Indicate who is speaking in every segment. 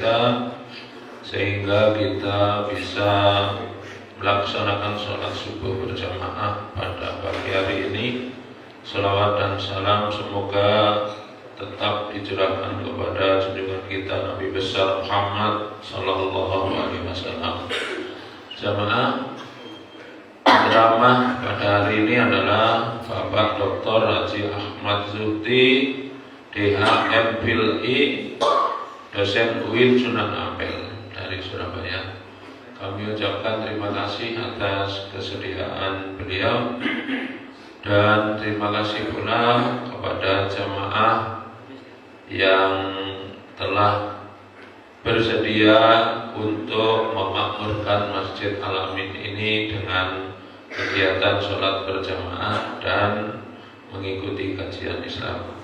Speaker 1: kita sehingga kita bisa melaksanakan sholat subuh berjamaah pada pagi hari ini. Salawat dan salam semoga tetap dicurahkan kepada junjungan kita Nabi besar Muhammad sallallahu alaihi wasallam. Jamaah, ceramah pada hari ini adalah Bapak Dr. Haji Ahmad Zuhdi, DH MPhilI, dosen UIN Sunan Ampel dari Surabaya. Kami ucapkan terima kasih atas kesediaan beliau dan terima kasih pula kepada jamaah yang telah bersedia untuk memakmurkan Masjid Al-Amin ini dengan kegiatan sholat berjamaah dan mengikuti kajian Islam.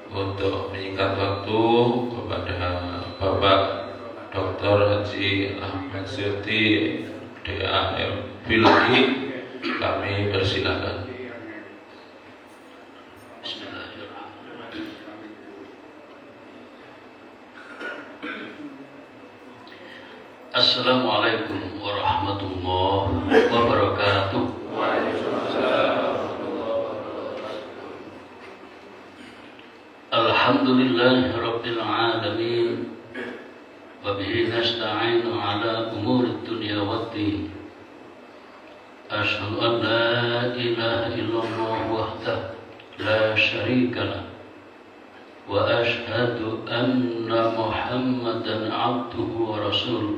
Speaker 1: Untuk menyingkat waktu, kepada Bapak Dr. Haji Ahmad Zuhdi, DAM PhilI, kami persilakan.
Speaker 2: Assalamualaikum warahmatullahi wabarakatuh. Alhamdulillahi rabbil alamin. Wabihi nasta'inu ala umuri dunya waddin. Asyhadu an la ilaha illallah wahdahu la syarika lah. Wa asyhadu anna Muhammadan abduhu wa rasuluh.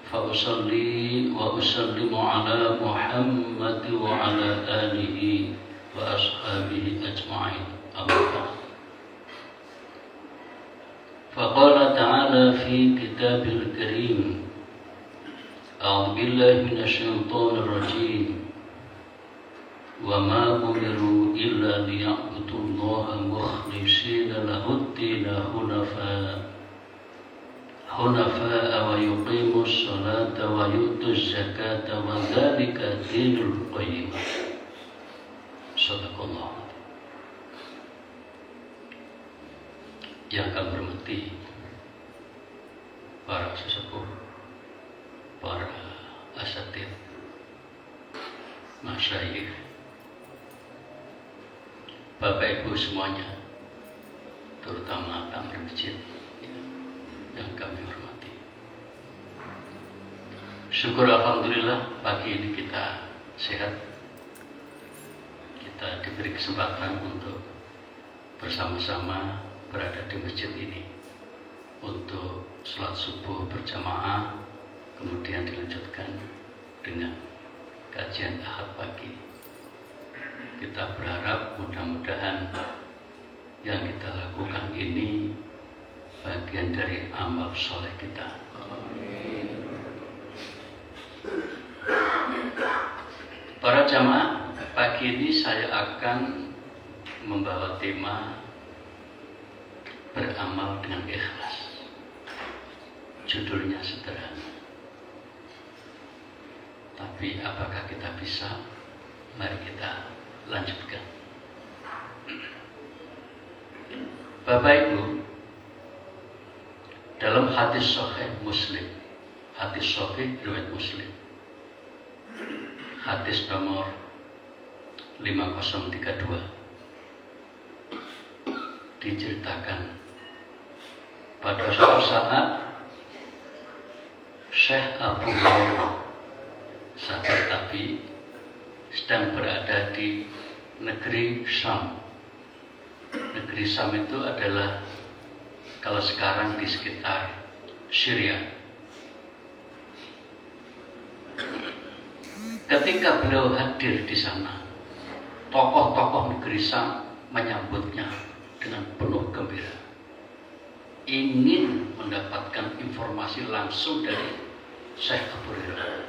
Speaker 2: Fa usalli wa usallimu ala Muhammad wa ala alihi wa ashabihi ajma'in. Amma ba'd. فقال تعالى في كتابه الكريم أعوذ بالله من الشيطان الرجيم وما أمروا إلا ليعبدوا الله مخلصين له الدين حنفاء ويقيموا الصلاة ويؤتوا الزكاة وذلك دين القيم. صدق الله. Yang kami hormati para sesepuh, para asatidz, masyayikh, Bapak Ibu semuanya, terutama tamu masjid yang kami hormati. Syukur alhamdulillah pagi ini kita sehat. Kita diberi kesempatan untuk bersama-sama berada di masjid ini untuk sholat subuh berjamaah, kemudian dilanjutkan dengan kajian Ahad pagi. Kita berharap mudah-mudahan yang kita lakukan ini bagian dari amal soleh kita. Para jamaah, pagi ini saya akan membawa tema beramal dengan ikhlas. Judulnya sederhana, tapi apakah kita bisa? Mari kita lanjutkan. Bapak Ibu, dalam hadis sahih Muslim, hadis sahih riwayat Muslim, hadis nomor 5032, diceritakan pada suatu saat Syekh Abu Hurairah, sahabat Nabi, sedang berada di negeri Syam. Negeri Syam itu adalah kalau sekarang di sekitar Syria. Ketika beliau hadir di sana, tokoh-tokoh negeri Syam menyambutnya dengan penuh gembira, ingin mendapatkan informasi langsung dari Syekh Abu Hurairah.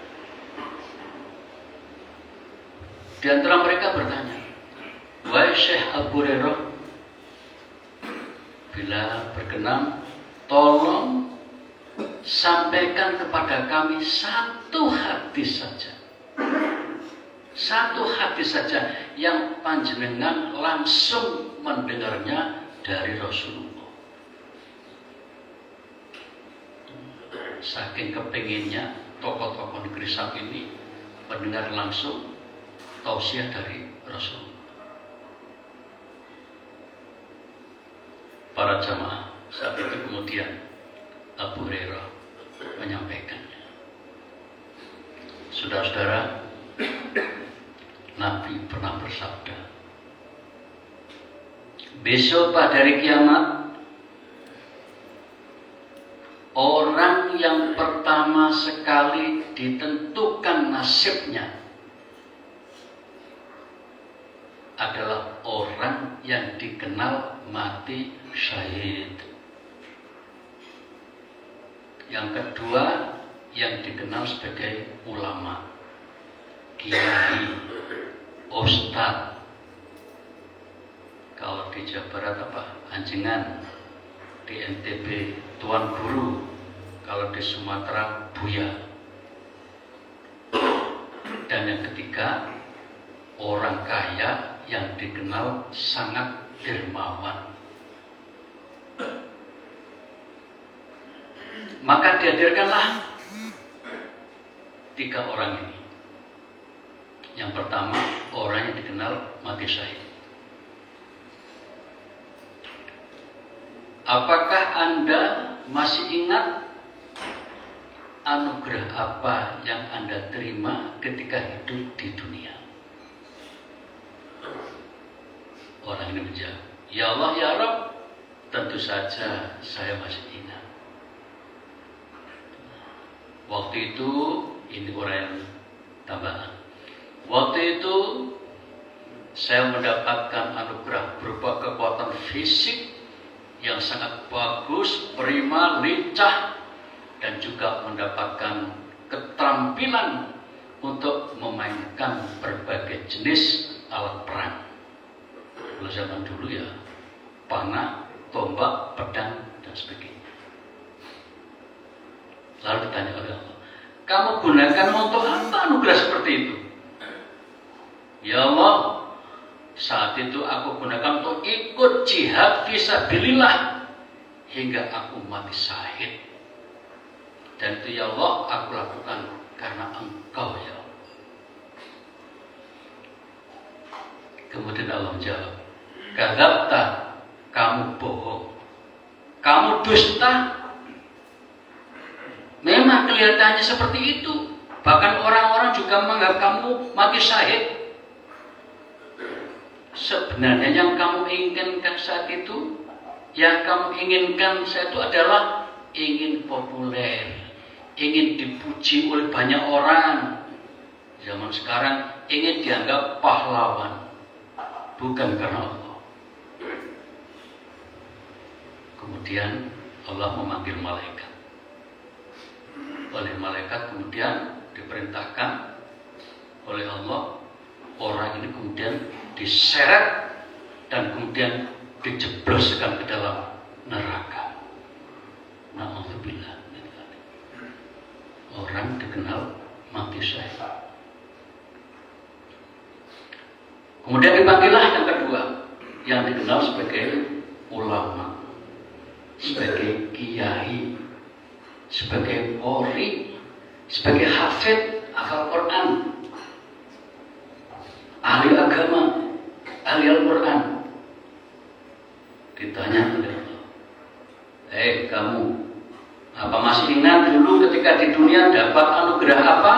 Speaker 2: Di antara mereka bertanya, "Wahai Syekh Abu Hurairah, bila berkenan, tolong sampaikan kepada kami satu hadis saja. Satu hadis saja yang panjenengan langsung mendengarnya dari Rasulullah." saking kepenginnya tokoh-tokoh negeri Sam ini mendengar langsung tausiah dari Rasul. Para jamaah saat itu kemudian Abu Hurairah menyampaikannya. Saudara-saudara, Nabi pernah bersabda, besok pada hari kiamat, orang yang pertama sekali ditentukan nasibnya adalah orang yang dikenal mati syahid. Yang kedua, yang dikenal sebagai ulama, kiai, ustadz. Kalau di Jawa Barat apa? Anjengan. Di NTB tuan guru. Kalau di Sumatera buya. Dan yang ketiga, orang kaya yang dikenal sangat dermawan. Maka dihadirkanlah 3 orang ini. Yang pertama, orang yang dikenal mati syahid. Apakah Anda masih ingat anugerah apa yang Anda terima ketika hidup di dunia? Orang ini menjawab, ya Allah ya Rabb, tentu saja saya masih ingat. Waktu itu, ini orang yang tambahan. Waktu itu saya mendapatkan anugerah berupa kekuatan fisik yang sangat bagus, prima, lincah, dan juga mendapatkan keterampilan untuk memainkan berbagai jenis alat perang. Kalau zaman dulu ya, panah, tombak, pedang, dan sebagainya. Lalu ditanya oleh Allah, kamu gunakan untuk apa anugerah seperti itu? Ya Allah, saat itu aku gunakan untuk ikut jihad fisabilillah hingga aku mati syahid. Dan itu ya Allah aku lakukan karena Engkau ya Allah. Kemudian Allah menjawab, kadzabta, kamu bohong, kamu dusta. Memang kelihatannya seperti itu. Bahkan orang-orang juga menganggap kamu mati syahid. Sebenarnya yang kamu inginkan saat itu, yang kamu inginkan saat itu adalah ingin populer, ingin dipuji oleh banyak orang. Zaman sekarang ingin dianggap pahlawan, bukan karena Allah. Kemudian Allah memanggil malaikat. Oleh malaikat kemudian diperintahkan oleh Allah, orang ini kemudian diseret dan kemudian dijebloskan ke dalam neraka. Na'udzubillah. Orang dikenal mati syahid. Kemudian dipanggillah yang kedua, yang dikenal sebagai ulama, sebagai kiai, sebagai qori, sebagai hafid hafal Quran, ahli agama, ahli Al-Quran. Ditanya oleh Allah, kamu apa masih ingat dulu ketika di dunia dapat anugerah apa?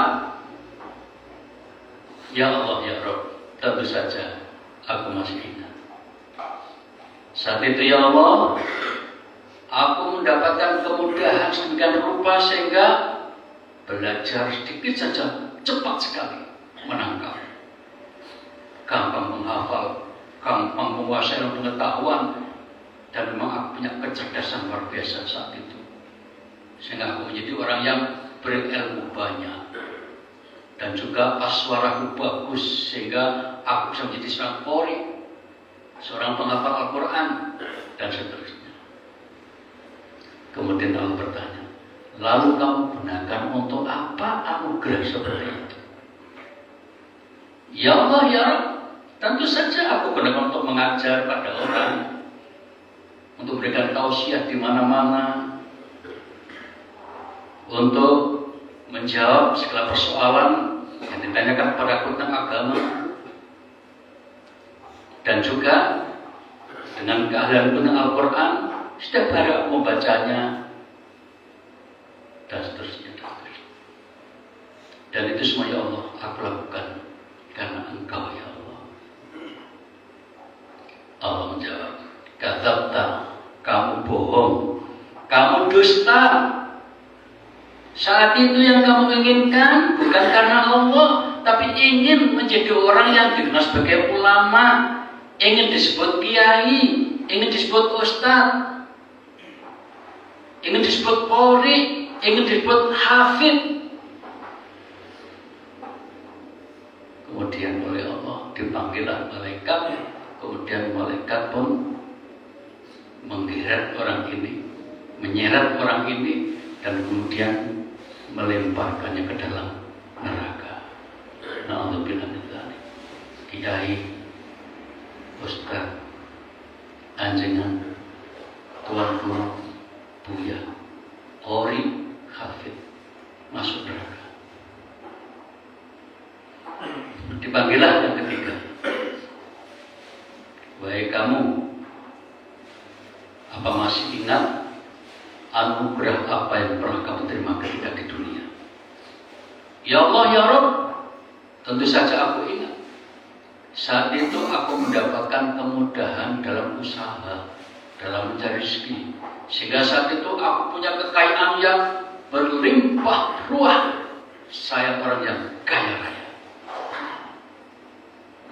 Speaker 2: Ya Allah ya Rabb, tentu saja aku masih ingat. Saat itu ya Allah, aku mendapatkan kemudahan sedemikian rupa sehingga belajar sedikit saja cepat sekali menangkap, gampang menghafal, gampang menguasai pengetahuan, dan memang aku punya kecerdasan luar biasa saat itu, sehingga aku menjadi orang yang berilmu banyak, dan juga suaraku bagus sehingga aku bisa menjadi seorang qori, seorang penghafal Al-Quran, dan seterusnya. Kemudian Allah bertanya, lalu kamu gunakan untuk apa anugerah seperti itu? Ya Allah ya Rabb, tentu saja aku gunakan untuk mengajar pada orang, untuk memberikan tausiah di mana-mana. untuk menjawab segala persoalan yang ditanyakan pada tentang agama, dan juga dengan keahlian guna Al-Quran, setiap hari aku membacanya, dan seterusnya. Dan itu semua ya Allah aku lakukan karena Engkau ya Allah. Allah menjawab, kadzabta, kamu bohong, kamu dusta. Saat itu yang kamu inginkan bukan karena Allah, tapi ingin menjadi orang yang dikenal sebagai ulama, ingin disebut kiai, ingin disebut ustaz, ingin disebut qori, ingin disebut hafid. Kemudian oleh Allah dipanggillah malaikat, kemudian malaikat pun menggeret orang ini, menyeret orang ini, dan kemudian melemparkannya ke dalam neraka. Na'udzubillah min dzalik. Kiai, ustaz, anjengan, tuan guru, buya, qori, hafid masuk neraka. Dipanggillah yang ketiga, wahai kamu, apa masih ingat anugerah apa yang pernah kamu terima ketika di dunia? Ya Allah ya Rabb, tentu saja aku ingat. Saat itu aku mendapatkan kemudahan dalam usaha, dalam mencari rezeki, sehingga saat itu aku punya kekayaan yang berlimpah ruah. Saya orang yang kaya raya.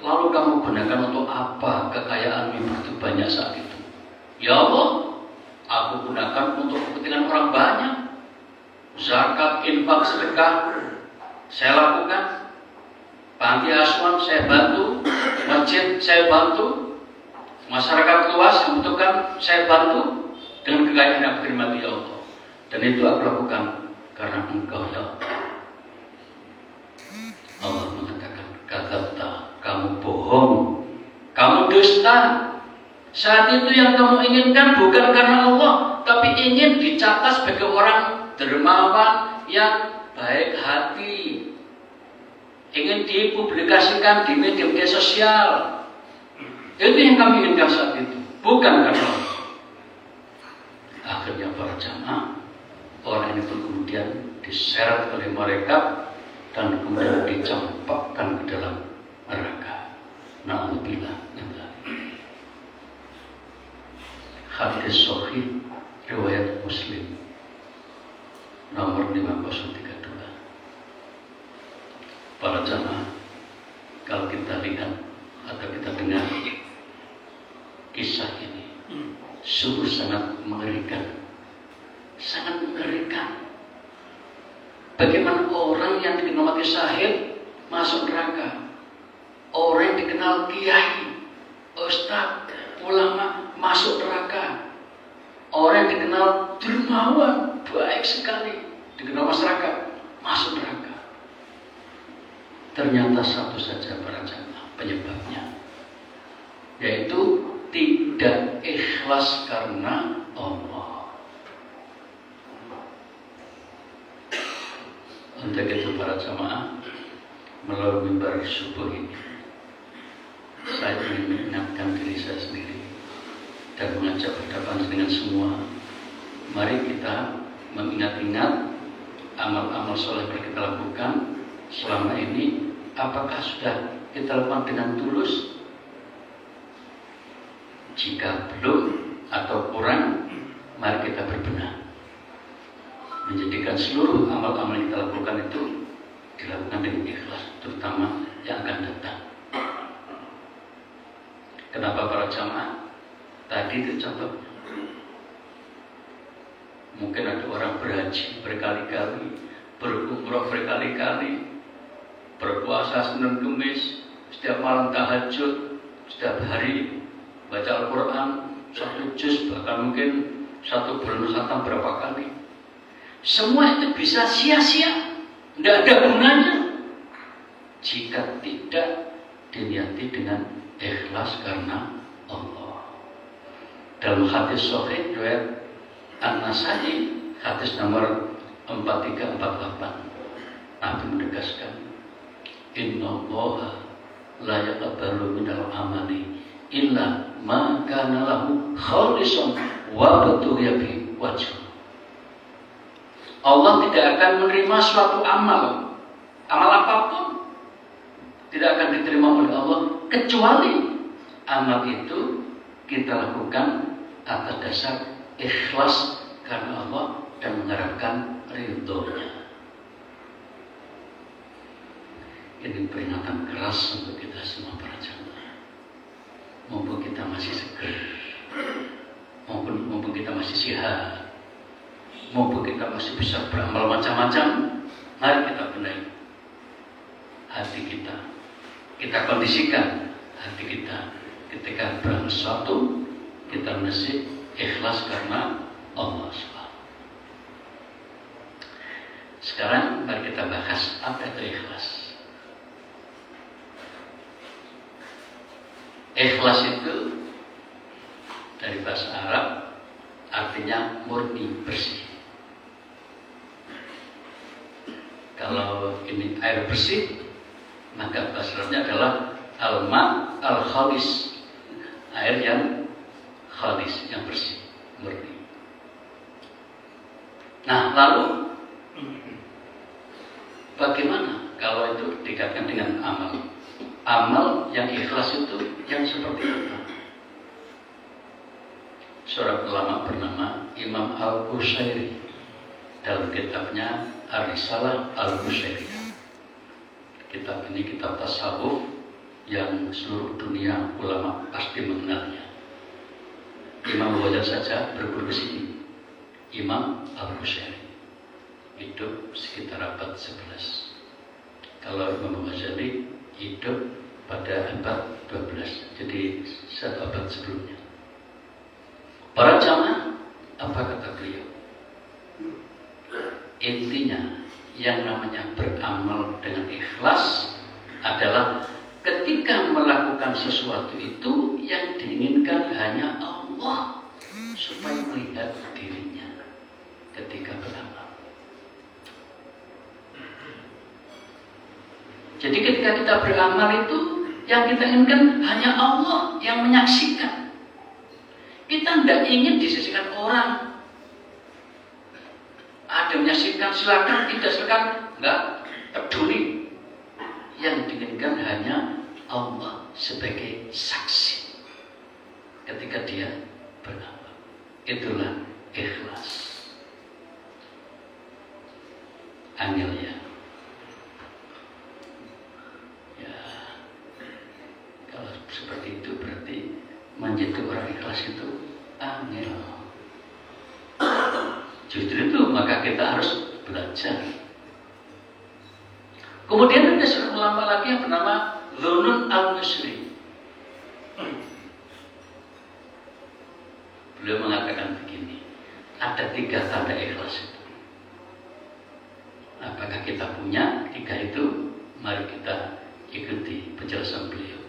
Speaker 2: Lalu kamu gunakan untuk apa kekayaan yang begitu banyak saat itu? Ya Allah, aku gunakan untuk kepentingan orang banyak. Zakat, infak, sedekah saya lakukan. Panti asuhan saya bantu, masjid saya bantu, masyarakat luas yang membutuhkan saya bantu dengan kekayaan yang aku terima ya Allah. Dan itu aku lakukan karena Engkau ya Allah. Allah mengatakan, kadzabta, kamu bohong, kamu dusta. Saat itu yang kamu inginkan bukan karena Allah, tapi ingin dicatat sebagai orang dermawan yang baik hati, ingin dipublikasikan di media sosial. Itu yang kami inginkan saat itu, bukan karena Allah. Akhirnya para jamaah, orang ini pun kemudian diseret oleh mereka dan kemudian dicampakkan ke dalam neraka. Na'udzubillah min dzalik. Hadis sahih riwayat Muslim nomor 5032. Para jamaah, kalau kita lihat atau kita dengar kisah ini, sungguh sangat mengerikan, sangat mengerikan. Bagaimana orang yang dikenal mati syahid masuk neraka, orang yang dikenal kiai, ustaz, ulama masuk neraka, orang yang dikenal dermawan, baik sekali, dikenal masyarakat masuk neraka. Ternyata satu saja para jamaah penyebabnya, yaitu tidak ikhlas karena Allah. Untuk itu para jamaah, melalui mimbar subuh ini, saya ingin mengingatkan diri saya sendiri dan mengajak berhadapan dengan semua. Mari kita mengingat-ingat amal-amal soleh yang kita lakukan selama ini, apakah sudah kita lakukan dengan tulus? Jika belum atau kurang, mari kita berbenah, menjadikan seluruh amal-amal yang kita lakukan itu dilakukan dengan ikhlas, terutama yang akan datang. Kenapa para jamaah? Tadi itu contoh, mungkin ada orang berhaji berkali-kali, berumrah berkali-kali, berpuasa Senin Kamis, setiap malam tahajud, setiap hari baca Al-Quran 1 juz, bahkan mungkin 1 bulan khatam berapa kali. Semua itu bisa sia-sia, tidak ada gunanya jika tidak diniati dengan ikhlas karena Allah. Dalam hadis sahih riwayat An-Nasai, hadis nomor 4348 Nabi menegaskan, innallaha la yaqbalu minal amali illa ma kana lahu khalisan wa batuya bi wajh. Allah tidak akan menerima suatu amal apapun tidak akan diterima oleh Allah kecuali amal itu kita lakukan atas dasar ikhlas karena Allah dan mengharapkan ridhonya. Ini peringatan keras untuk kita semua para jamaah. Mumpung kita masih segar, mumpung kita masih sehat, mumpung kita masih bisa beramal macam-macam, mari kita benahi hati kita. Kita kondisikan hati kita ketika beramal sesuatu, kita mesti ikhlas karena Allah SWT. Sekarang mari kita bahas apa itu ikhlas. Ikhlas itu dari bahasa Arab artinya murni, bersih. Kalau ini air bersih, maka bahasa Arabnya adalah al-ma al-khalis, air yang khalis, yang bersih, murni. Nah, lalu bagaimana kalau itu dikaitkan dengan amal? Amal yang ikhlas itu yang seperti apa? Seorang ulama bernama Imam Al-Qushairi dalam kitabnya Ar-Risalah Al-Qushairiyah. Kitab ini kitab tasawuf yang seluruh dunia ulama pasti mengenalnya. Imam Ghazali saja berguru di sini. Imam Al-Qushairi hidup sekitar abad 11. Kalau Imam Ghazali hidup pada abad 12, jadi 1 abad sebelumnya. Para jamaah, apa kata beliau? Intinya yang namanya beramal dengan ikhlas adalah ketika melakukan sesuatu itu yang diinginkan hanya Allah supaya melihat dirinya ketika beramal. Jadi ketika kita beramal itu yang kita inginkan hanya Allah yang menyaksikan. Kita tidak ingin disaksikan orang. Ada yang menyaksikan silakan, tidak silakan, enggak peduli. Yang diinginkan hanya Allah sebagai saksi ketika dia beramal. Itulah ikhlas. Angel ya. Seperti itu berarti menjadi orang ikhlas itu angel. Justru itu maka kita harus belajar. Kemudian ada seorang ulama lagi yang bernama Dhunun al-Misri. Beliau mengatakan begini, ada 3 tanda ikhlas itu. Apakah kita punya 3 itu? Mari kita ikuti penjelasan beliau.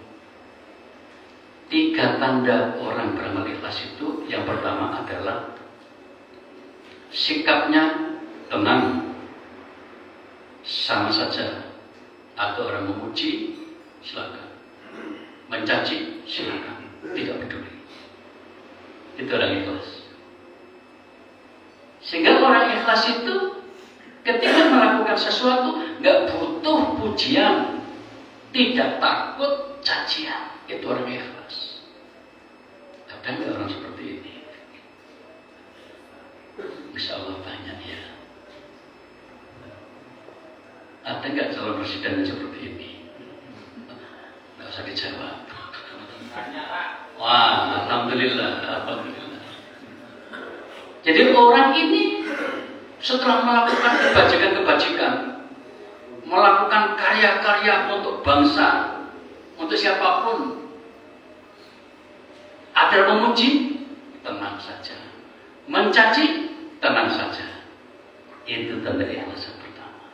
Speaker 2: 3 tanda orang beramal ikhlas itu, yang pertama adalah sikapnya tenang, sama saja. Atau orang memuji, silakan. Mencaci, silakan. Tidak peduli. Itu orang ikhlas. Sehingga orang ikhlas itu ketika melakukan sesuatu nggak butuh pujian, tidak takut cacian. Itu orang ikhlas. Ada nggak orang seperti ini? Insya Allah banyak ya. Ada nggak calon presiden yang seperti ini? Nggak usah dijawab. Wah, alhamdulillah, alhamdulillah. Jadi orang ini setelah melakukan kebajikan-kebajikan, melakukan karya-karya untuk bangsa, untuk siapapun, ada memuji, tenang saja. Mencaci, tenang saja. Itu tanda ikhlas yang pertama.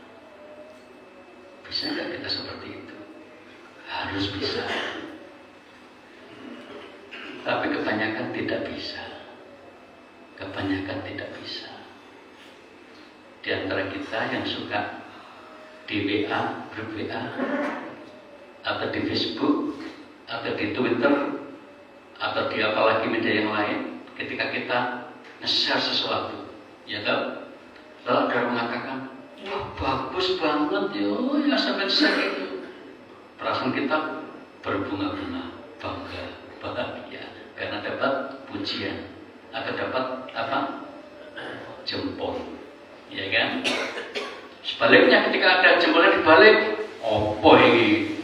Speaker 2: Bisa nggak kita seperti itu? Harus bisa. Tapi kebanyakan tidak bisa. Kebanyakan tidak bisa. di antara kita yang suka di WA, grup WA, atau di Facebook, atau di Twitter, atau di apalagi media yang lain, ketika kita nge-share sesuatu, ya kan? Lalu ada orang mengatakan, wah bagus banget ya sampai share itu. Perasaan kita berbunga-bunga, bangga, bahagia, karena dapat pujian, atau dapat apa? Jempol, ya kan? Sebaliknya ketika ada jempolnya dibalik, opo ini?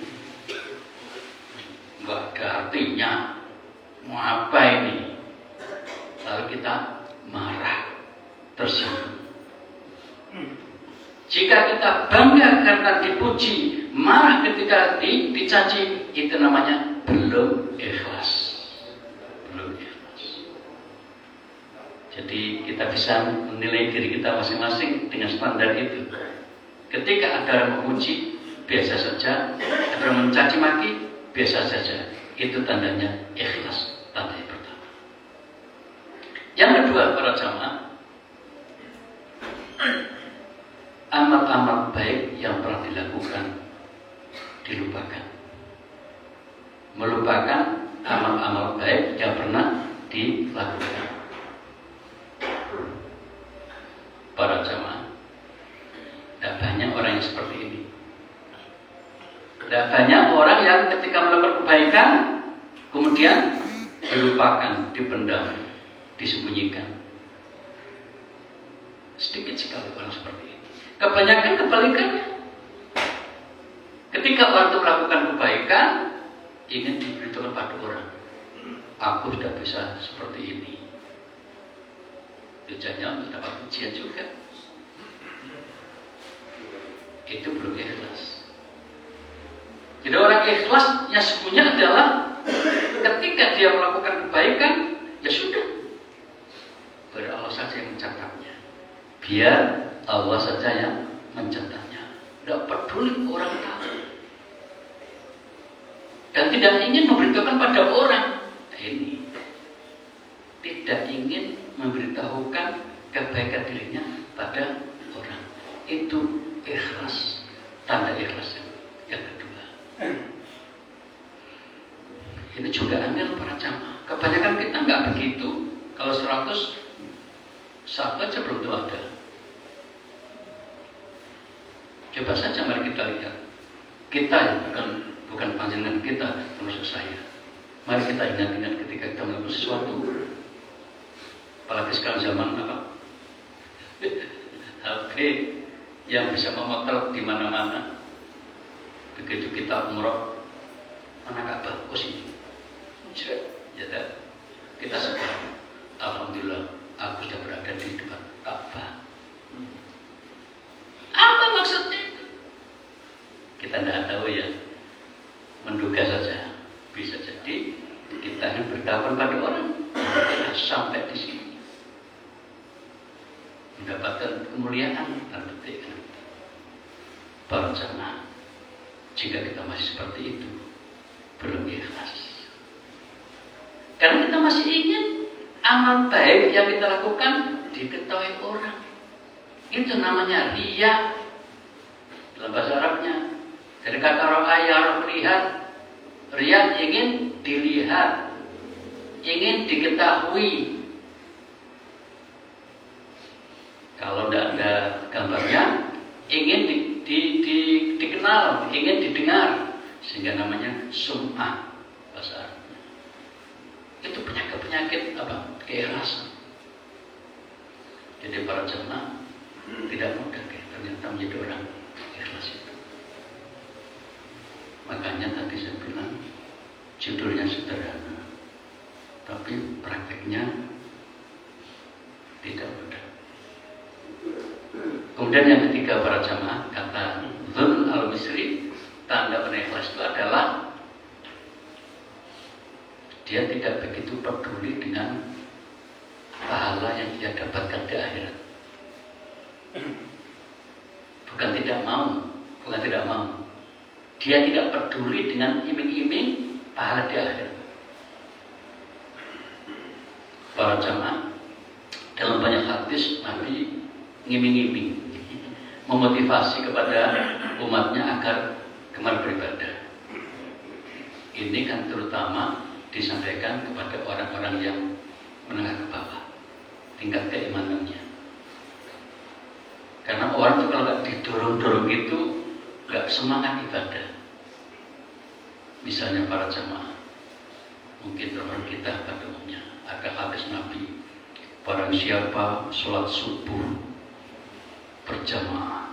Speaker 2: Nggak ada artinya. Mau apa ini? Lalu kita marah, tersinggung. Jika kita bangga karena dipuji, marah ketika dicaci, itu namanya belum ikhlas. Belum ikhlas. Jadi kita bisa menilai diri kita masing-masing dengan standar itu. Ketika ada orang memuji, biasa saja. Ada orang mencaci maki, biasa saja. Itu tandanya ikhlas. Tanda yang pertama. Yang kedua, para jamaah, amal-amal baik yang pernah dilakukan dilupakan. Melupakan amal-amal baik yang pernah dilakukan. Para jamaah, tidak banyak orang yang seperti ini. Tidak banyak orang yang ketika melakukan kebaikan kemudian dilupakan, dipendam, disembunyikan. Sedikit sekali orang seperti ini. Kebanyakan kebalikannya. Ketika orang itu melakukan kebaikan, ingin diberitahu pada orang, aku sudah bisa seperti ini. Tujuannya mendapat pujian juga. Itu belum ikhlas. Jadi orang ikhlasnya sebenarnya adalah ketika dia melakukan kebaikan, ya sudah, biar Allah saja yang mencatatnya. Biar Allah saja yang mencatatnya. Tidak peduli orang tahu. Dan tidak ingin memberitahukan pada orang. Nah, ini tidak ingin memberitahukan kebaikan dirinya pada orang. Itu ikhlas. Tanda ikhlas yang kedua. Ini juga aneh para jamaah. Kebanyakan kita nggak begitu. Kalau 100, satu aja belum tentu ada. Coba saja mari kita lihat. Kita ya, bukan panjenengan kita, termasuk saya. Mari kita ingat-ingat ketika kita melakukan sesuatu. Apalagi sekarang zaman apa? HP yang bisa memotret di mana-mana. Begitu kita umroh, mana Ka'bah? Oh sini. Ya tak? Kita sekarang, alhamdulillah, aku sudah berada di depan Ka'bah. Apa maksudnya itu? Kita tidak tahu ya, menduga saja. Bisa jadi kita ingin berdakwah pada orang sampai di sini, mendapatkan kemuliaan dan petik. Para jamaah, jika kita masih seperti itu, belum ikhlas. Karena kita masih ingin amal baik yang kita lakukan diketahui orang. Itu namanya riya dalam bahasa Arabnya. Dari kata ra'aya, melihat. Riya ingin dilihat, ingin diketahui. Kalau tidak ada gambarnya, ingin dikenal, ingin didengar, sehingga namanya sum'ah bahasa Arabnya. Itu penyakit apa? Keikhlasan. Jadi para jemaah tidak mudah ternyata menjadi orang ikhlas itu. Makanya tadi saya bilang judulnya sederhana, tapi prakteknya tidak mudah. Kemudian yang ketiga para jamaah, kata Dzun al-Misri, tanda orang ikhlas itu adalah dia tidak begitu peduli dengan pahala yang dia dapatkan di akhirat. Bukan tidak mau. Dia tidak peduli dengan iming-iming pahala di akhirat. Para jamaah, dalam banyak hadis Nabi ngiming-iming. memotivasi kepada umatnya agar gemar beribadah. Ini kan terutama disampaikan kepada orang-orang yang menengah ke bawah, tingkat keimanannya. Karena orang itu kalau nggak didorong-dorong itu nggak semangat ibadah. Misalnya para jamaah, mungkin teman kita pada umumnya ada hadis Nabi, barang siapa sholat subuh berjamaah,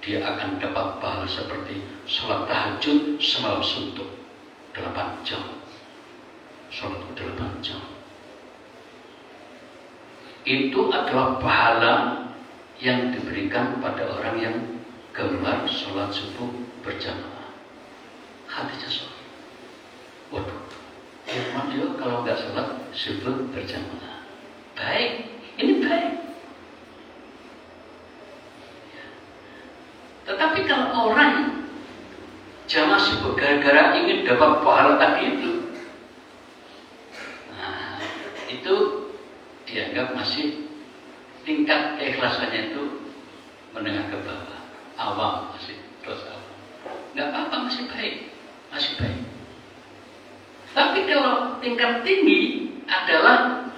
Speaker 2: dia akan dapat pahala seperti sholat tahajud semalam suntuk 8 jam. Sholat 8 jam. Itu adalah pahala yang diberikan kepada orang yang gemar sholat subuh berjamaah. Hadisnya sahih. Waduh, gimana ya kalau nggak sholat subuh berjamaah? Baik, ini baik. Tetapi kalau orang jamaah subuh gara-gara ingin dapat pahala tadi itu, nah itu dianggap masih tingkat keikhlasannya itu menengah ke bawah, awam, masih terus awam. Nggak apa-apa, masih baik, masih baik. Tapi kalau tingkat tinggi adalah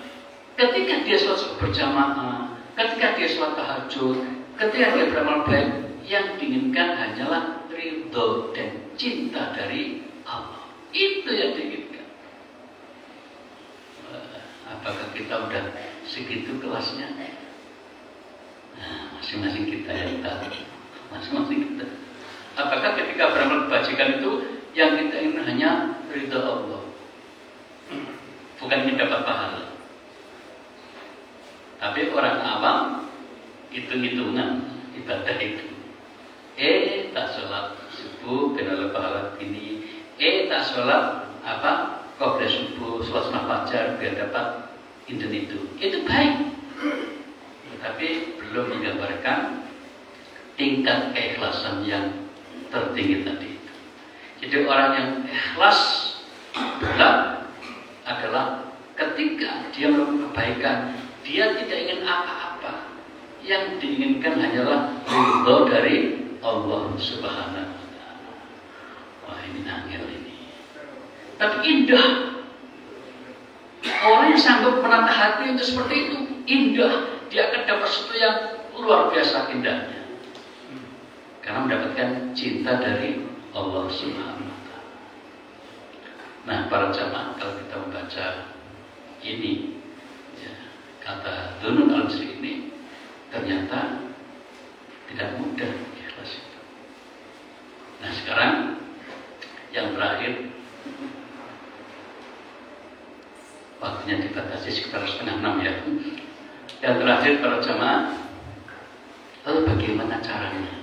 Speaker 2: ketika dia sholat subuh berjamaah, ketika dia sholat tahajud, ketika dia beramal baik, yang diinginkan hanyalah ridho dan cinta dari Allah. Itu yang diinginkan. Apakah kita udah segitu kelasnya? Nah, masing-masing kita yang tahu. Masing-masing kita. Apakah ketika beramal kebajikan itu yang kita ingin hanya ridho Allah, bukan ingin dapat pahala? Tapi orang awam hitung-hitungan ibadah itu. Tak sholat subuh benar pahala ini. Tak sholat qobliyah subuh, sholat sunat fajar biar dapat itu. Itu baik. Tetapi belum menggambarkan tingkat keikhlasan yang tertinggi tadi itu. Jadi orang yang ikhlas berat adalah ketika dia melakukan kebaikan, dia tidak ingin apa-apa. Yang diinginkan hanyalah ridho dari Allah Subhanahu wa ta'ala. Wah, ini angel ini. Tapi indah. Orang yang sanggup menata hati itu seperti itu, indah. Dia akan dapat sesuatu yang luar biasa indahnya. Karena mendapatkan cinta dari Allah Subhanahu wa ta'ala. Nah, para jamaah, kalau kita membaca ini, ya, kata Dzunun al-Misri ini ternyata tidak mudah. Nah, sekarang yang terakhir, waktunya dibatasi sekitar 5:30 ya. Yang terakhir para jamaah, lalu bagaimana caranya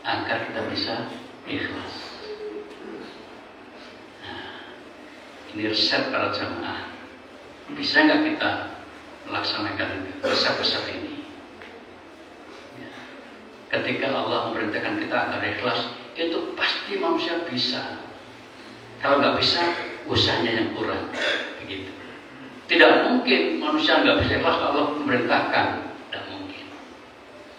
Speaker 2: agar kita bisa ikhlas? Nah, ini resep para jamaah. Bisa nggak kita melaksanakan resep-resep ini? Ya. Ketika Allah memerintahkan kita agar ikhlas, itu pasti manusia bisa. Kalau nggak bisa, usahanya yang kurang. Begitu. Tidak mungkin manusia nggak bisa ikhlas kalau Allah memerintahkan. Tidak mungkin.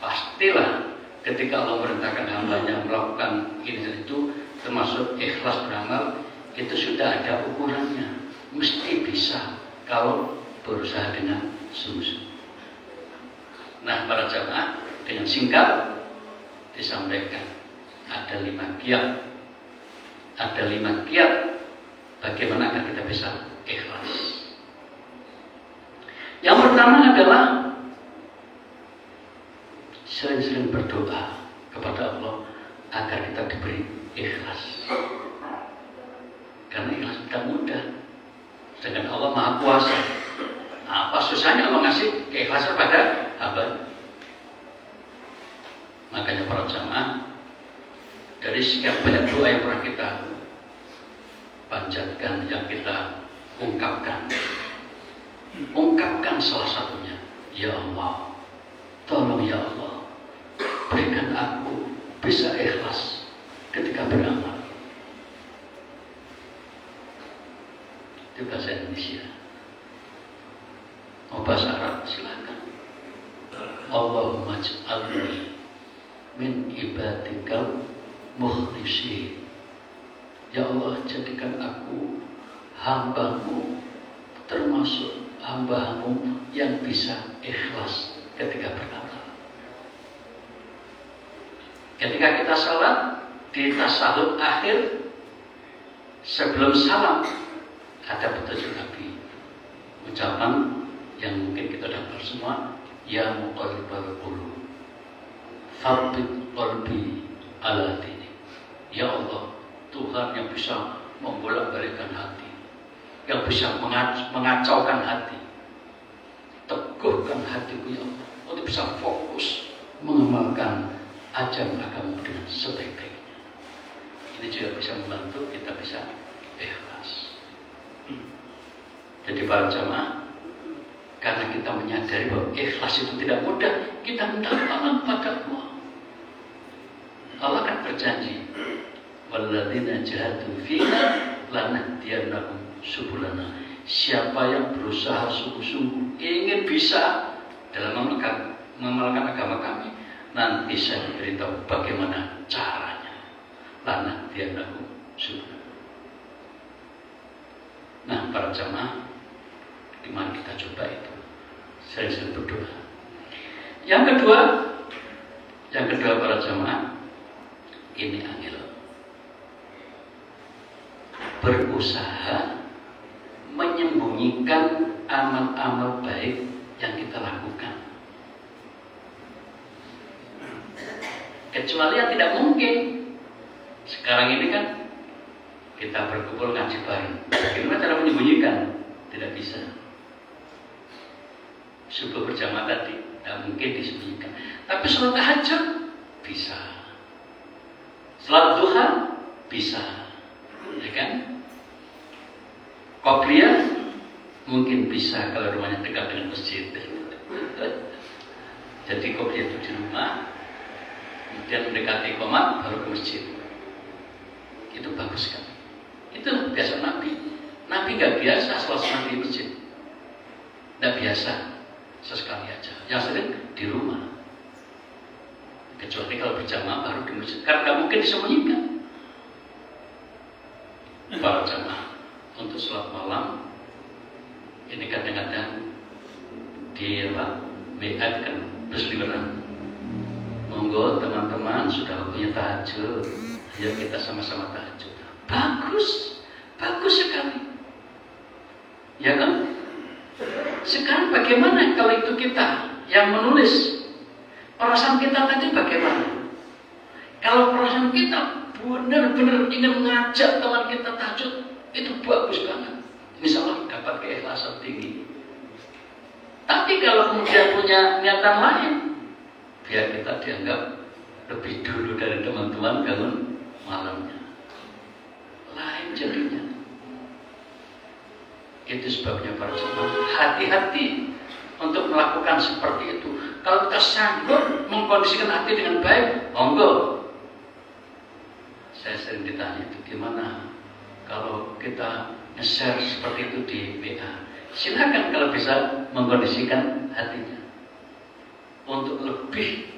Speaker 2: Pastilah ketika Allah memerintahkan hambanya melakukan ini dan itu, termasuk ikhlas beramal, itu sudah ada ukurannya. Mesti bisa kalau berusaha dengan sungguh-sungguh. Nah, para jamaah, dengan singkat disampaikan ada 5 kiat. Ada 5 kiat bagaimana agar kita bisa ikhlas. Yang pertama adalah sering-sering berdoa kepada Allah agar kita diberi ikhlas. Karena ikhlas tidak mudah. Sedangkan Allah Maha Kuasa. Apa susahnya Allah ngasih keikhlasan pada hamba? Makanya para jamaah, dari sekian banyak doa yang pernah kita panjatkan, yang kita ungkapkan salah satunya, ya Allah, tolong ya Allah, berikan aku bisa ikhlas ketika beramal. Itu bahasa Indonesia. Mau bahasa Arab silakan. Allahumma ij'alni min ibadikal mukhlisin. Ya Allah, jadikan aku hamba-Mu, termasuk hamba-Mu yang bisa ikhlas ketika berkata. Ketika kita salat di tasahud akhir sebelum salam, ada petunjuk Nabi, ucapan yang mungkin kita dengar semua, ya muqallibal qulub tsabbit qalbi ala dini. Ya Allah, Tuhan yang bisa membolak-balikkan hati, yang bisa mengacaukan hati, teguhkan hatiku ya Allah, untuk bisa fokus mengamalkan ajaran agama dengan sebaik-baiknya. Ini juga bisa membantu kita bisa ikhlas. Jadi para jamaah, karena kita menyadari bahwa ikhlas itu tidak mudah, kita minta tolong pada Allah. Allah kan berjanji, walladzina jahadu fina lanahdiyannahum subulana. Siapa yang berusaha sungguh-sungguh ingin bisa dalam mengamalkan agama kami, nanti saya beritahu bagaimana caranya. Lanahdiyannahum subulana. Nah, para jamaah, gimana kita coba itu? Saya berdoa. Yang kedua para jamaah, ini angel. Berusaha menyembunyikan amal-amal baik yang kita lakukan. Kecuali yang tidak mungkin. Sekarang ini kan kita berkumpul ngaji bareng. Bagaimana cara menyembunyikan? Tidak bisa. Subuh berjamaah tadi tidak mungkin disembunyikan. Tapi salat tahajud bisa. Salat duha bisa. Ya kan? Qobliyah mungkin bisa kalau rumahnya dekat dengan masjid. Jadi qobliyah itu di rumah, kemudian mendekati qomat baru ke masjid. Itu bagus kan? Itu biasa Nabi. Nabi nggak biasa sholat di masjid. Nggak biasa, sesekali aja. Yang sering di rumah. Kecuali kalau berjamaah baru di masjid. Karena nggak mungkin disembunyikan. Para jamaah untuk sholat malam ini kadang-kadang di WA kan berseliweran. Monggo teman-teman sudah punya tahajud, ayo kita sama-sama tahajud. Bagus sekali. Ya kan? Sekarang bagaimana kalau itu kita yang menulis? Perasaan kita tadi bagaimana? Kalau perasaan kita benar-benar ingin mengajak teman kita tahajud, itu bagus banget. Insya Allah dapat keikhlasan tinggi. Tapi kalau kemudian punya niatan lain, biar kita dianggap lebih dulu dari teman-teman bangun malamnya. Lain jadinya. Itu sebabnya para jemaah, hati-hati untuk melakukan seperti itu. Kalau kita sanggup mengkondisikan hati dengan baik, monggo. Saya sering ditanya itu gimana kalau kita nge-share seperti itu di WA. Silakan kalau bisa mengkondisikan hatinya untuk lebih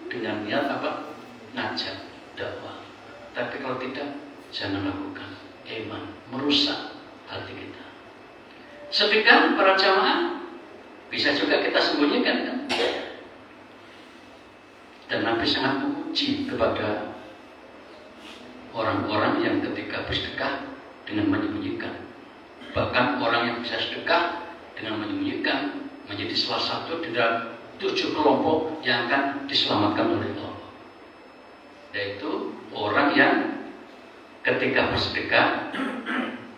Speaker 2: dengan niat apa? Ngajak dakwah. Tapi kalau tidak, jangan lakukan. Iman merusak hati kita. Sedekah para jamaah bisa juga kita sembunyikan kan? Dan Nabi sangat memuji kepada orang-orang yang ketika bersedekah dengan menyembunyikan. Bahkan orang yang bisa sedekah dengan menyembunyikan menjadi salah satu di dalam 7 kelompok yang akan diselamatkan oleh Allah. Yaitu orang yang ketika bersedekah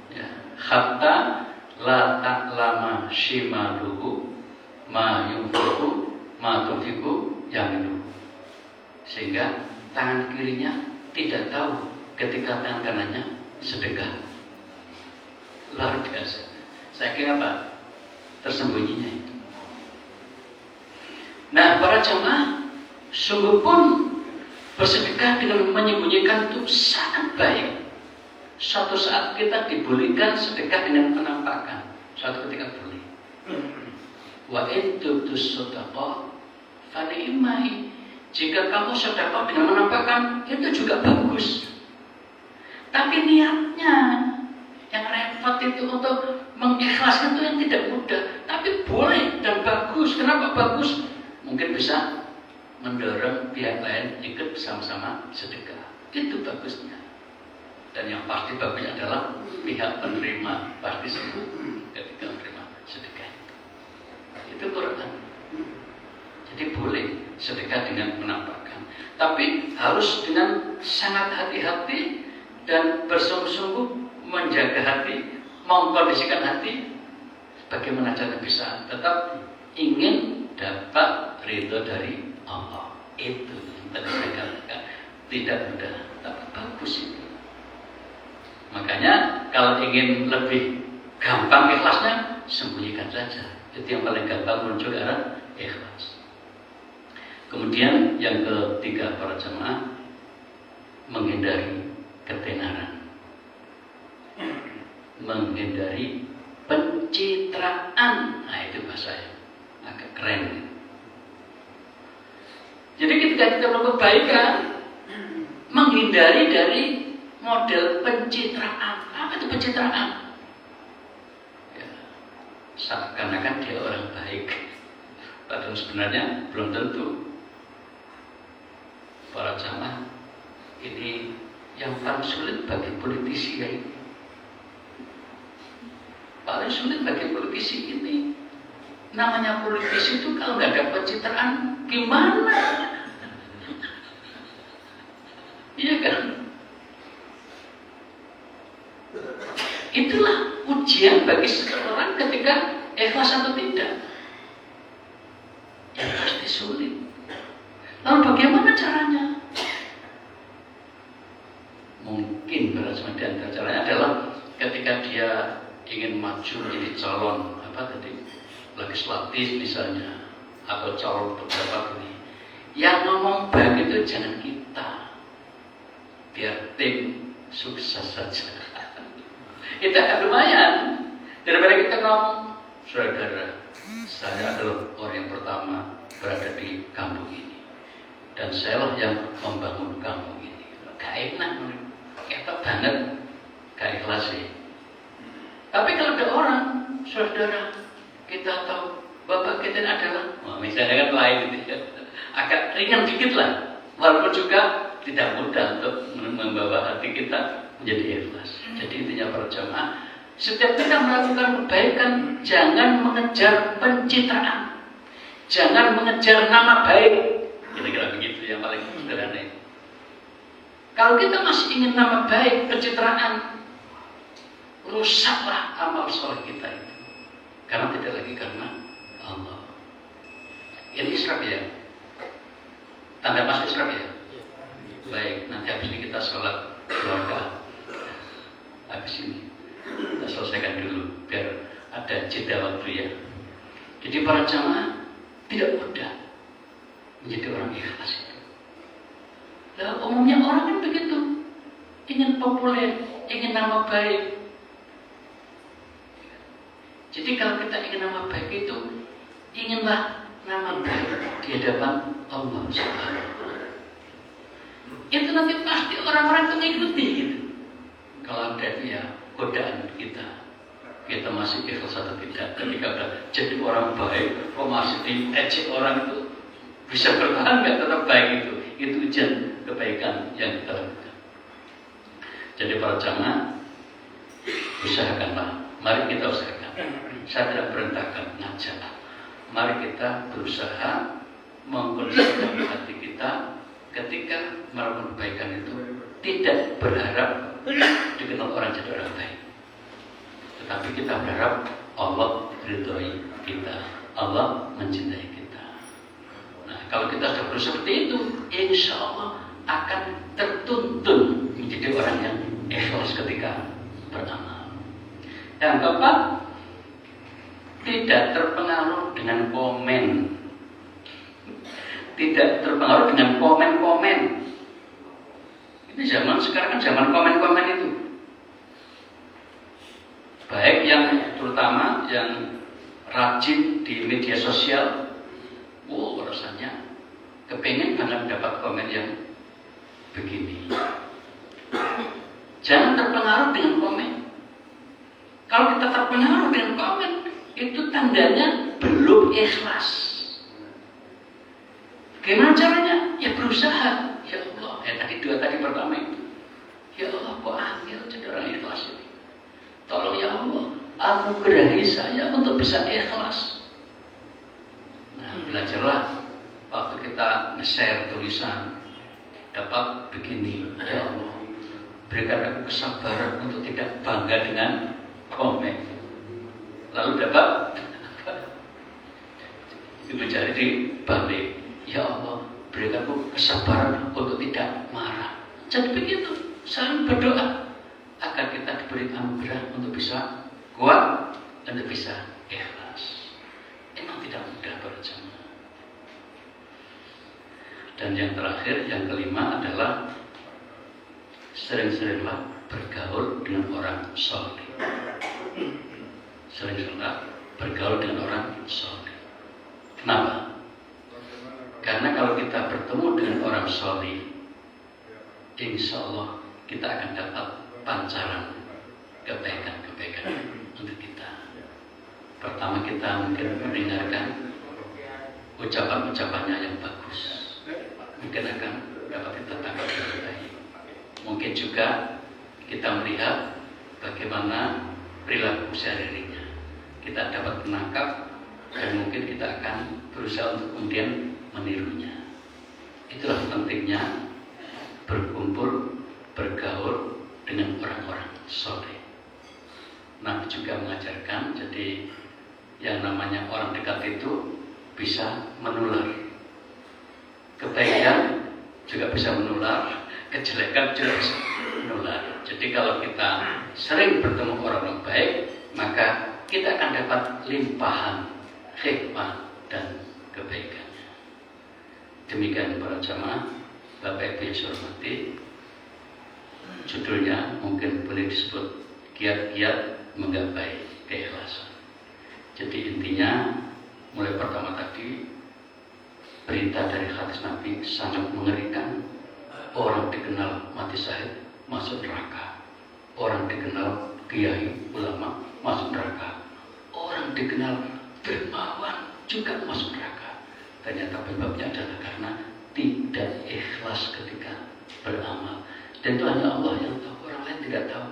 Speaker 2: ya, hatta la ta'lama shimaluhu ma yunfiqu ma tunfiqu yaminuhu. Sehingga tangan kirinya tidak tahu ketika tangan kanannya sedekah. Luar biasa. Saya kira apa? Tersembunyinya itu. Nah, para jamaah, sungguh pun bersedekah dengan menyembunyikan itu sangat baik. Suatu saat kita dibolehkan sedekah dengan penampakan. Suatu ketika boleh. Wa in tubtus shadaqah fa ni'mahi. Jika kamu sedekah dengan menampakkan, itu juga bagus. Tapi niatnya yang repot itu untuk mengikhlaskan itu yang tidak mudah. Tapi boleh dan bagus. Kenapa bagus? Mungkin bisa mendorong pihak lain ikut bersama-sama sedekah. Itu bagusnya. Dan yang pasti bagusnya adalah pihak penerima pasti sembuh ketika menerima sedekah. Itu Quran. Jadi boleh sedekah dengan menampakkan, tapi harus dengan sangat hati-hati dan bersungguh-sungguh menjaga hati, mengkondisikan hati, bagaimana cara bisa tetap ingin dapat ridho dari Allah. Itu yang tadi saya katakan, tidak mudah, tapi bagus itu. Makanya kalau ingin lebih gampang ikhlasnya, sembunyikan saja. Itu yang paling gampang menuju ke arah ikhlas. Kemudian yang ketiga para jemaah, menghindari ketenaran, menghindari pencitraan. Nah itu bahasanya agak keren. Jadi ketika kita melakukan kebaikan, menghindari dari model pencitraan. Apa itu pencitraan? Ya, seakan-akan dia orang baik, padahal sebenarnya belum tentu. Para jamaah, ini yang paling sulit bagi politisi ya ini. Paling sulit bagi politisi ini. Namanya politisi itu kalau nggak ada pencitraan, gimana? Iya kan? Itulah ujian bagi seseorang ketika ikhlas atau tidak. Ya pasti sulit. Lalu bagaimana caranya? Mungkin di antara caranya adalah ketika dia ingin maju menjadi calon legislatif misalnya, atau calon pejabat ini, yang ngomong baik itu jangan kita, biar tim sukses saja. Itu lumayan daripada kita ngomong, saudara, saya adalah orang yang pertama berada di kampung ini, dan saya lah yang membangun kampung ini. Gak enak, ketok banget, gak ikhlas sih. Tapi kalau ada orang, saudara, kita tahu bapak kita adalah, misalnya kan lain gitu ya, agak ringan dikit lah, walaupun juga tidak mudah untuk membawa hati kita menjadi ikhlas. Jadi intinya para jamaah, setiap kita melakukan kebaikan, jangan mengejar pencitraan, jangan mengejar nama baik. Kira-kira begitu yang paling sederhana. Kalau kita masih ingin nama baik, pencitraan, rusaklah amal soleh kita itu. Karena tidak lagi karena Allah. Ini israf ya? Tanda masuk israf ya? Baik, nanti habis ini kita sholat keluarga. Habis ini kita selesaikan dulu biar ada jeda waktu ya. Jadi para jamaah tidak mudah menjadi orang ikhlas itu. Nah, umumnya orang kan begitu, ingin populer, ingin nama baik. Jadi kalau kita ingin nama baik itu, inginlah nama baik di hadapan Allah Subhanahu. Itu nanti pasti orang-orang itu mengikuti gitu. Kalau ada ya godaan kita masih ikhlas atau tidak. Ketika udah jadi orang baik, kok masih diejek orang itu, bisa bertahan nggak tetap baik itu? Itu ujian kebaikan yang kita lakukan. Jadi para jamaah, usahakanlah. Mari kita usahakan. Saya tidak perintahkan ngajak. Mari kita berusaha mengkondisikan hati kita ketika melakukan kebaikan itu, tidak berharap dikenal orang jadi orang baik, tetapi kita berharap Allah ridhoi kita, Allah mencintai kita. Nah, kalau kita sudah berusaha seperti itu, insya Allah akan tertuntun menjadi orang yang ikhlas ketika beramal. Yang keempat, tidak terpengaruh dengan komen. Tidak terpengaruh dengan komen-komen. Ini zaman sekarang kan zaman komen-komen itu. Baik yang terutama yang rajin di media sosial, rasanya kepengen banget komen yang begini. Jangan terpengaruh dengan komen. Kalau kita terpengaruh dengan komen, itu tandanya belum ikhlas. Gimana caranya? Ya berusaha. Ya Allah, tadi pertama itu. Ya Allah, kok angel jadi orang ikhlas ini. Tolong ya Allah, aku gerahi saya untuk bisa ikhlas. Nah, belajarlah waktu kita nge-share tulisan dapat begini. Ya Allah, berikan aku kesabaran untuk tidak bangga dengan komen. Lalu dapat itu jadi balik. Ya Allah, berikan aku kesabaran untuk tidak marah. Jadi begitu, saling berdoa agar kita diberi anugerah untuk bisa kuat dan bisa ikhlas. Emang tidak mudah para jemaah. Dan yang terakhir, yang kelima adalah sering-seringlah bergaul dengan orang soleh. Sering-seringlah bergaul dengan orang soleh. Kenapa? Karena kalau kita bertemu dengan orang soleh, insya Allah kita akan dapat pancaran kebaikan-kebaikan untuk kita. Pertama, kita mungkin mendengarkan ucapan-ucapannya yang bagus, mungkin akan dapat kita tangkap dengan baik. Mungkin juga kita melihat bagaimana perilaku sehari-harinya, kita dapat menangkap dan mungkin kita akan berusaha untuk kemudian menirunya. Itulah pentingnya berkumpul, bergaul dengan orang-orang soleh. Nabi juga mengajarkan, jadi yang namanya orang dekat itu bisa menular. Kebaikan juga bisa menular, kejelekan juga bisa menular. Jadi kalau kita sering bertemu orang baik, maka kita akan dapat limpahan hikmah dan kebaikannya. Demikian para jamaah, Bapak Ibu yang saya hormati, judulnya mungkin boleh disebut kiat-kiat menggapai keikhlasan. Jadi intinya, mulai pertama tadi, berita dari hadis Nabi sangat mengerikan. Orang dikenal mati syahid masuk neraka. Orang dikenal kiai ulama masuk neraka. Orang dikenal dermawan juga masuk neraka. Ternyata penyebabnya adalah karena tidak ikhlas ketika beramal. Dan itu hanya Allah yang tahu, orang lain tidak tahu.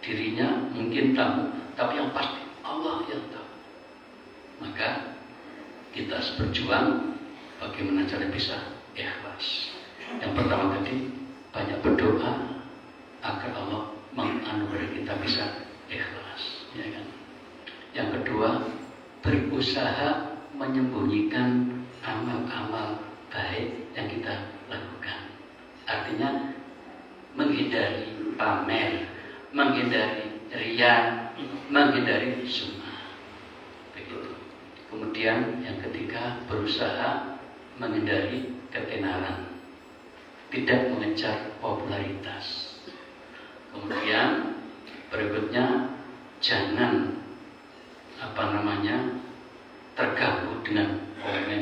Speaker 2: Dirinya mungkin tahu, tapi yang pasti Allah yang tahu. Maka kita harus berjuang bagaimana cara bisa ikhlas. Yang pertama tadi, banyak berdoa agar Allah menganugerahi kita bisa ikhlas, ya kan? Yang kedua, berusaha menyembunyikan amal-amal baik yang kita lakukan. Artinya menghindari pamer, menghindari riya, menghindari sum'ah. Begitu. Kemudian yang ketiga, berusaha menghindari ketenaran, tidak mengejar popularitas. Kemudian berikutnya, jangan terganggu dengan komen.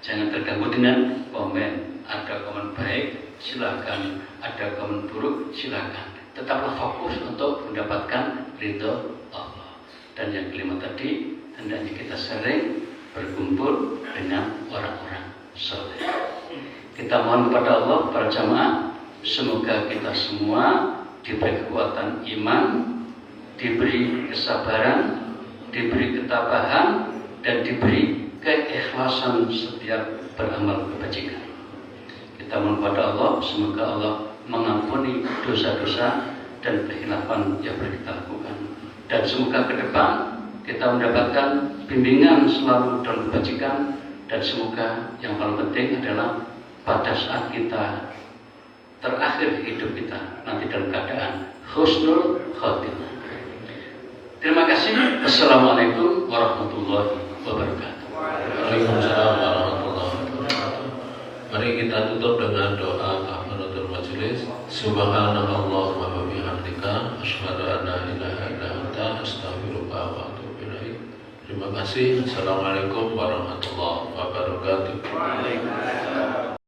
Speaker 2: Jangan terganggu dengan komen. Ada komen baik, silakan. Ada komen buruk, silakan. Tetaplah fokus untuk mendapatkan ridho Allah. Dan yang kelima tadi, hendaknya kita sering berkumpul dengan orang-orang soleh. Kita mohon kepada Allah, para jamaah, semoga kita semua diberi kekuatan iman, diberi kesabaran, diberi ketabahan, dan diberi keikhlasan setiap beramal kebajikan. Kita mohon kepada Allah, semoga Allah mengampuni dosa-dosa dan kekhilafan yang pernah kita lakukan. Dan semoga ke depan kita mendapatkan bimbingan selalu dalam kebajikan. Dan semoga yang paling penting adalah pada saat kita terakhir hidup kita nanti dalam keadaan husnul khotimah. Terima kasih. Assalamualaikum warahmatullahi wabarakatuh.
Speaker 1: Waalaikumsalam warahmatullahi wabarakatuh. Mari kita tutup dengan doa kafaratul majelis. Subhanallahumma wa bihamdika asyhadu an la ilaha illa anta astaghfiruka wa atubu ilaik. Terima kasih. Assalamualaikum warahmatullahi wabarakatuh.